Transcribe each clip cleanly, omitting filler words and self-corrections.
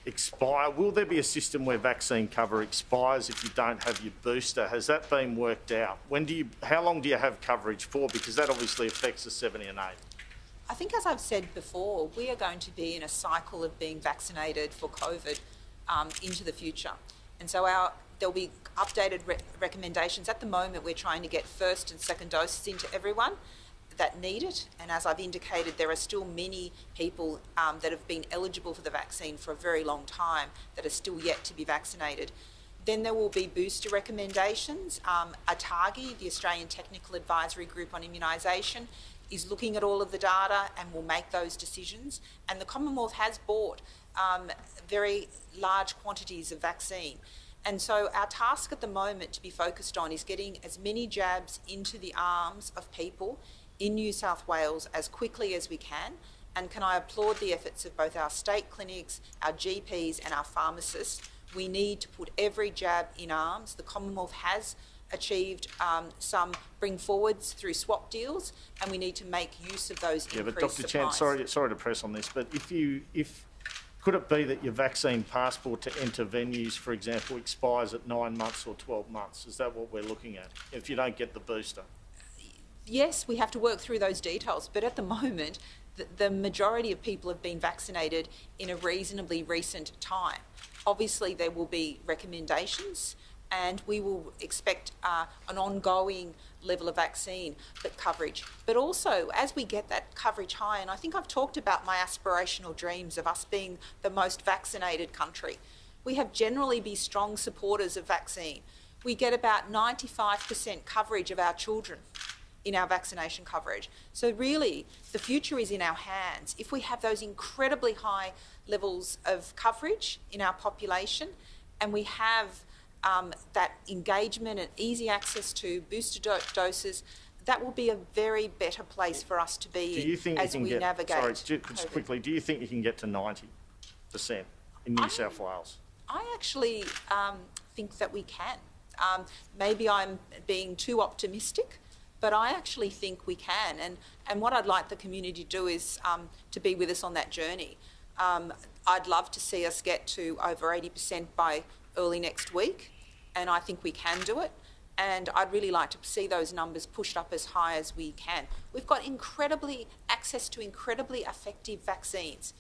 expire. Will there be a system where vaccine cover expires if you don't have your booster? Has that been worked out? How long do you have coverage for? Because that obviously affects the 70 and 80. I think, as I've said before, we are going to be in a cycle of being vaccinated for COVID into the future. And so there'll be updated recommendations. At the moment, we're trying to get first and second doses into everyone that need it. And as I've indicated, there are still many people that have been eligible for the vaccine for a very long time that are still yet to be vaccinated. Then there will be booster recommendations. ATAGI, the Australian Technical Advisory Group on Immunisation, is looking at all of the data and will make those decisions. And the Commonwealth has bought very large quantities of vaccine. And so our task at the moment to be focused on is getting as many jabs into the arms of people in New South Wales as quickly as we can. And can I applaud the efforts of both our state clinics, our GPs and our pharmacists. We need to put every jab in arms. The Commonwealth has achieved some bring forwards through swap deals, and we need to make use of those increased but Dr. Chant, sorry to press on this, but could it be that your vaccine passport to enter venues, for example, expires at 9 months or 12 months? Is that what we're looking at if you don't get the booster? Yes, we have to work through those details, but at the moment, the majority of people have been vaccinated in a reasonably recent time. Obviously, there will be recommendations, and we will expect an ongoing level of vaccine coverage. But also, as we get that coverage high, and I think I've talked about my aspirational dreams of us being the most vaccinated country, we have generally been strong supporters of vaccine. We get about 95% coverage of our children in our vaccination coverage. So really, the future is in our hands. If we have those incredibly high levels of coverage in our population, and we have that engagement and easy access to booster doses, that will be a very better place for us to be in as we navigate. Sorry, just quickly, do you think you can get to 90% in New South Wales? I actually think that we can. Maybe I'm being too optimistic, but I actually think we can. And what I'd like the community to do is to be with us on that journey. I'd love to see us get to over 80% by early next week, and I think we can do it. And I'd really like to see those numbers pushed up as high as we can. We've got access to incredibly effective vaccines.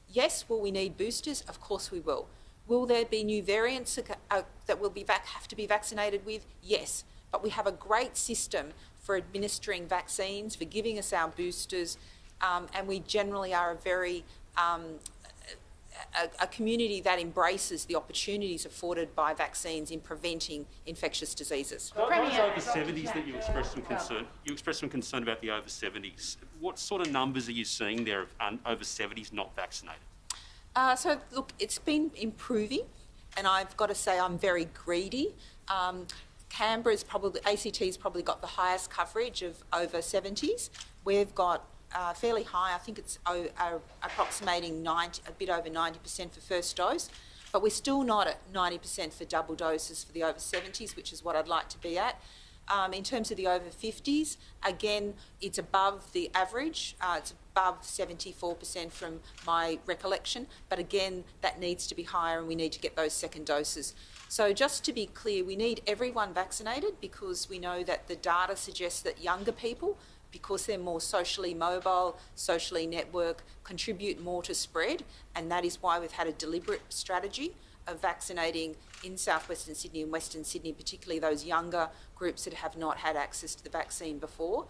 Yes, will we need boosters? Of course we will. Will there be new variants that we'll have to be vaccinated with? Yes, but we have a great system for administering vaccines, for giving us our boosters, and we generally are a very a community that embraces the opportunities afforded by vaccines in preventing infectious diseases. Those over 70s that you expressed some concern about the over 70s. What sort of numbers are you seeing there of over 70s not vaccinated? So look, it's been improving, and I've got to say I'm very greedy. ACT's probably got the highest coverage of over 70s. We've got fairly high, I think it's approximating a bit over 90% for first dose, but we're still not at 90% for double doses for the over 70s, which is what I'd like to be at. In terms of the over 50s, again, it's above the average. It's above 74% from my recollection, but again, that needs to be higher, and we need to get those second doses. So just to be clear, we need everyone vaccinated because we know that the data suggests that younger people, because they're more socially mobile, socially network, contribute more to spread, and that is why we've had a deliberate strategy of vaccinating in southwestern Sydney and Western Sydney, particularly those younger groups that have not had access to the vaccine before.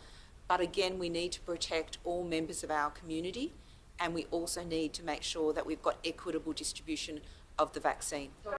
But again, we need to protect all members of our community, and we also need to make sure that we've got equitable distribution of the vaccine.